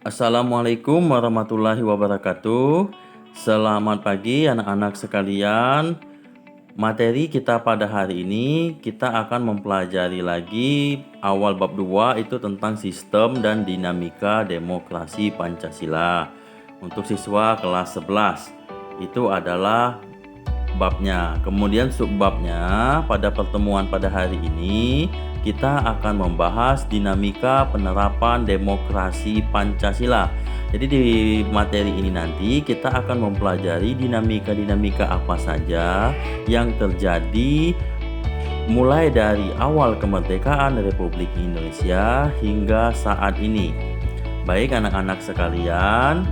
Assalamualaikum warahmatullahi wabarakatuh. Selamat pagi anak-anak sekalian. Materi kita pada hari ini kita akan mempelajari lagi awal bab 2 itu tentang sistem dan dinamika demokrasi Pancasila. Untuk siswa kelas 11 itu adalah babnya. Kemudian subbabnya pada pertemuan pada hari ini kita akan membahas dinamika penerapan demokrasi Pancasila. Jadi di materi ini nanti kita akan mempelajari dinamika-dinamika apa saja yang terjadi mulai dari awal kemerdekaan Republik Indonesia hingga saat ini. Baik anak-anak sekalian,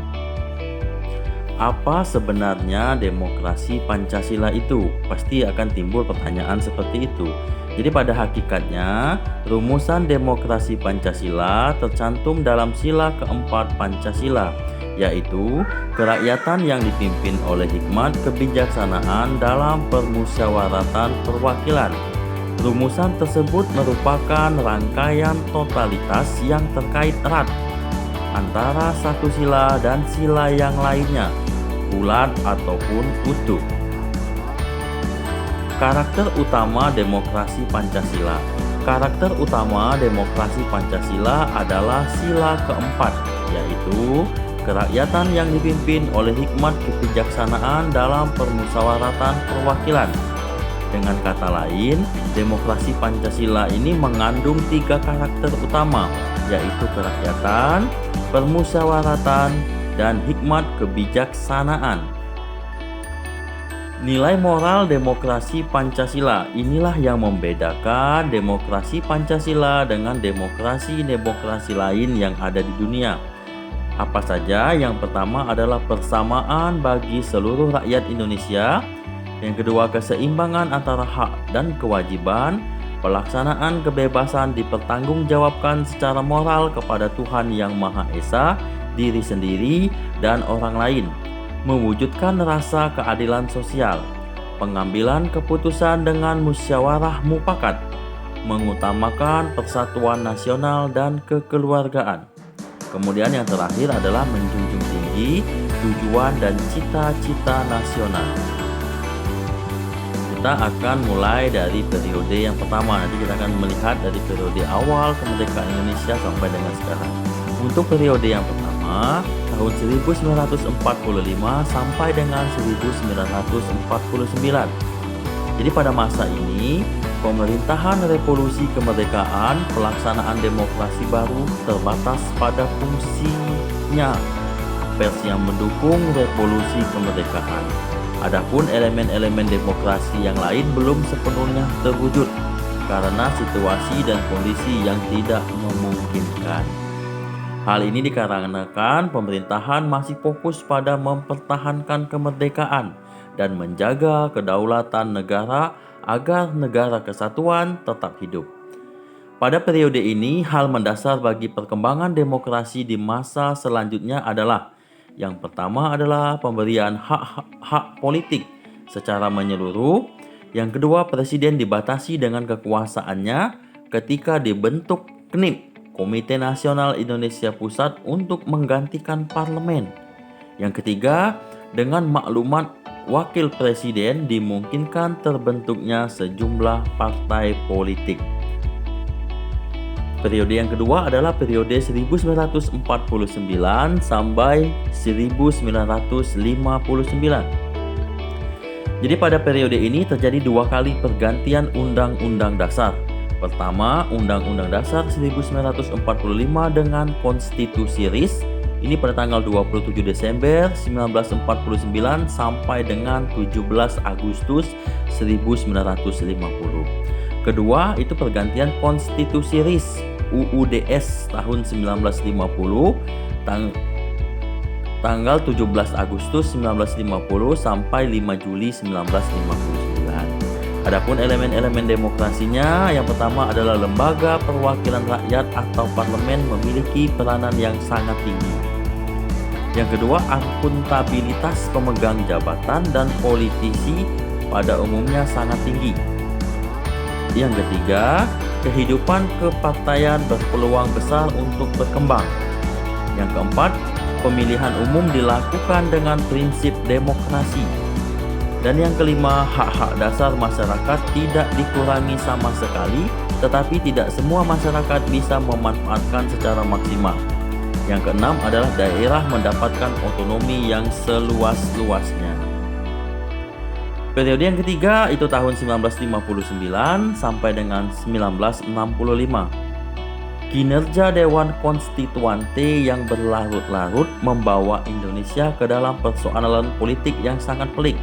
apa sebenarnya demokrasi Pancasila itu? Pasti akan timbul pertanyaan seperti itu. Jadi pada hakikatnya, rumusan demokrasi Pancasila tercantum dalam sila keempat Pancasila, yaitu kerakyatan yang dipimpin oleh hikmat kebijaksanaan dalam permusyawaratan perwakilan. Rumusan tersebut merupakan rangkaian totalitas yang terkait erat antara satu sila dan sila yang lainnya, bulat ataupun utuh. Karakter utama demokrasi Pancasila. Karakter utama demokrasi Pancasila adalah sila keempat, yaitu kerakyatan yang dipimpin oleh hikmat kebijaksanaan dalam permusyawaratan perwakilan. Dengan kata lain, demokrasi Pancasila ini mengandung 3 karakter utama, yaitu kerakyatan, permusyawaratan, dan hikmat kebijaksanaan. Nilai moral demokrasi Pancasila inilah yang membedakan demokrasi Pancasila dengan demokrasi-demokrasi lain yang ada di dunia. Apa saja? Yang pertama adalah persamaan bagi seluruh rakyat Indonesia. Yang kedua, keseimbangan antara hak dan kewajiban. Pelaksanaan kebebasan dipertanggungjawabkan secara moral kepada Tuhan Yang Maha Esa, diri sendiri, dan orang lain. Mewujudkan rasa keadilan sosial. Pengambilan keputusan dengan musyawarah mufakat. Mengutamakan persatuan nasional dan kekeluargaan. Kemudian yang terakhir adalah menjunjung tinggi tujuan dan cita-cita nasional. Kita akan mulai dari periode yang pertama. Nanti kita akan melihat dari periode awal kemerdekaan Indonesia sampai dengan sekarang. Untuk periode yang pertama, tahun 1945 sampai dengan 1949. Jadi pada masa ini, pemerintahan revolusi kemerdekaan, pelaksanaan demokrasi baru terbatas pada fungsinya, pers yang mendukung revolusi kemerdekaan. Adapun elemen-elemen demokrasi yang lain belum sepenuhnya terwujud karena situasi dan kondisi yang tidak memungkinkan. Hal ini dikarenakan pemerintahan masih fokus pada mempertahankan kemerdekaan dan menjaga kedaulatan negara agar negara kesatuan tetap hidup. Pada periode ini, hal mendasar bagi perkembangan demokrasi di masa selanjutnya adalah yang pertama adalah pemberian hak politik secara menyeluruh. Yang kedua, presiden dibatasi dengan kekuasaannya ketika dibentuk KNIP, Komite Nasional Indonesia Pusat, untuk menggantikan parlemen. Yang ketiga, dengan maklumat wakil presiden dimungkinkan terbentuknya sejumlah partai politik. Periode yang kedua adalah periode 1949 sampai 1959. Jadi pada periode ini terjadi 2 kali pergantian Undang-Undang Dasar. Pertama, Undang-Undang Dasar 1945 dengan Konstitusi RIS. Ini pada tanggal 27 Desember 1949 sampai dengan 17 Agustus 1950. Kedua, itu pergantian Konstitusi RIS UUDS tahun 1950 tanggal 17 Agustus 1950 sampai 5 Juli 1959. Adapun elemen-elemen demokrasinya, yang pertama adalah lembaga perwakilan rakyat atau parlemen memiliki peranan yang sangat tinggi. Yang kedua, akuntabilitas pemegang jabatan dan politisi pada umumnya sangat tinggi. Yang ketiga, kehidupan kepartaian berpeluang besar untuk berkembang. Yang keempat, pemilihan umum dilakukan dengan prinsip demokrasi. Dan yang kelima, hak-hak dasar masyarakat tidak dikurangi sama sekali, tetapi tidak semua masyarakat bisa memanfaatkan secara maksimal. Yang keenam adalah daerah mendapatkan otonomi yang seluas-luasnya. Periode yang ketiga itu tahun 1959 sampai dengan 1965. Kinerja Dewan Konstituante yang berlarut-larut membawa Indonesia ke dalam persoalan politik yang sangat pelik,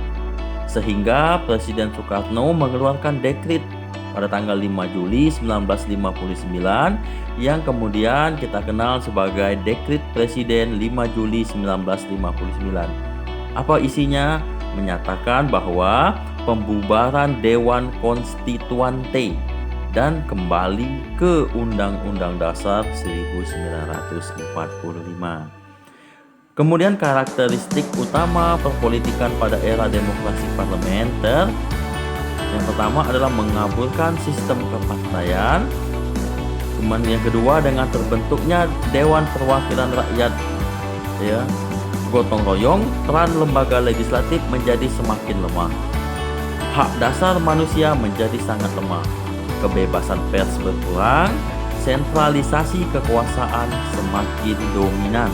sehingga Presiden Soekarno mengeluarkan dekret pada tanggal 5 Juli 1959 yang kemudian kita kenal sebagai Dekret Presiden 5 Juli 1959. Apa isinya? Menyatakan bahwa pembubaran Dewan Konstituante dan kembali ke Undang-Undang Dasar 1945. Kemudian karakteristik utama perpolitikan pada era demokrasi parlementer yang pertama adalah mengaburkan sistem kepartaian. Kemudian yang kedua dengan terbentuknya Dewan Perwakilan Rakyat, gotong royong, peran lembaga legislatif menjadi semakin lemah. Hak dasar manusia menjadi sangat lemah. Kebebasan pers berkurang, sentralisasi kekuasaan semakin dominan.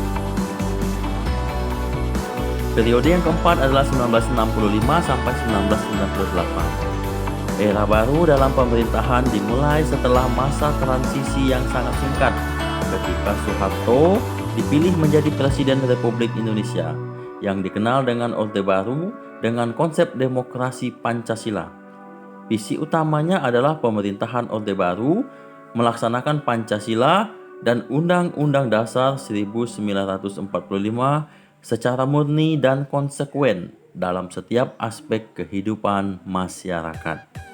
Periode yang keempat adalah 1965 sampai 1998. Era baru dalam pemerintahan dimulai setelah masa transisi yang sangat singkat ketika Soeharto dipilih menjadi Presiden Republik Indonesia yang dikenal dengan Orde Baru dengan konsep demokrasi Pancasila. Visi utamanya adalah pemerintahan Orde Baru melaksanakan Pancasila dan Undang-Undang Dasar 1945 secara murni dan konsekuen dalam setiap aspek kehidupan masyarakat.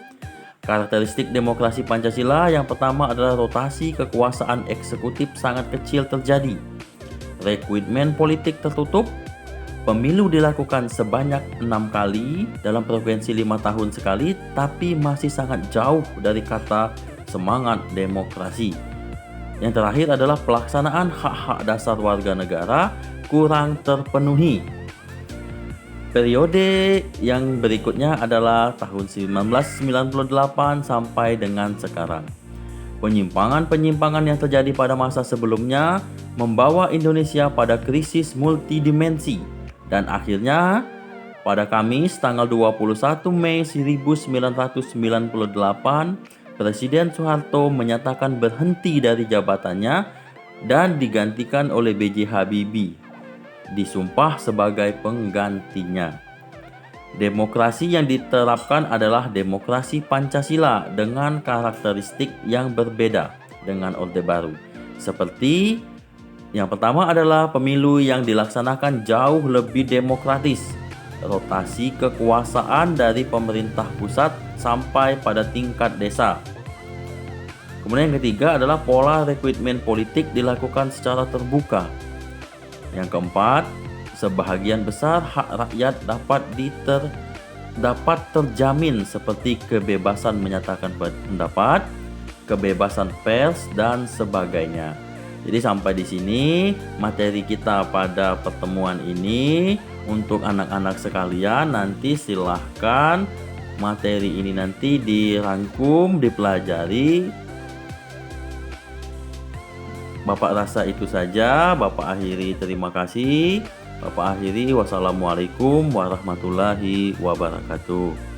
Karakteristik demokrasi Pancasila yang pertama adalah rotasi kekuasaan eksekutif sangat kecil terjadi. Rekrutmen politik tertutup. Pemilu dilakukan sebanyak 6 kali dalam frekuensi 5 tahun sekali, tapi masih sangat jauh dari kata semangat demokrasi. Yang terakhir adalah pelaksanaan hak-hak dasar warga negara kurang terpenuhi. Periode yang berikutnya adalah tahun 1998 sampai dengan sekarang. Penyimpangan-penyimpangan yang terjadi pada masa sebelumnya membawa Indonesia pada krisis multidimensi dan akhirnya pada Kamis tanggal 21 Mei 1998 Presiden Soeharto menyatakan berhenti dari jabatannya dan digantikan oleh B.J. Habibie, disumpah sebagai penggantinya. Demokrasi yang diterapkan adalah demokrasi Pancasila dengan karakteristik yang berbeda dengan Orde Baru. Seperti yang pertama adalah pemilu yang dilaksanakan jauh lebih demokratis, rotasi kekuasaan dari pemerintah pusat sampai pada tingkat desa. Kemudian yang ketiga adalah pola rekrutmen politik dilakukan secara terbuka. Yang keempat, sebahagian besar hak rakyat dapat terjamin seperti kebebasan menyatakan pendapat, kebebasan pers dan sebagainya. Jadi sampai di sini materi kita pada pertemuan ini. Untuk anak-anak sekalian nanti silahkan materi ini nanti dirangkum, dipelajari. Bapak rasa itu saja. Bapak akhiri, terima kasih. Bapak akhiri, wassalamualaikum warahmatullahi wabarakatuh.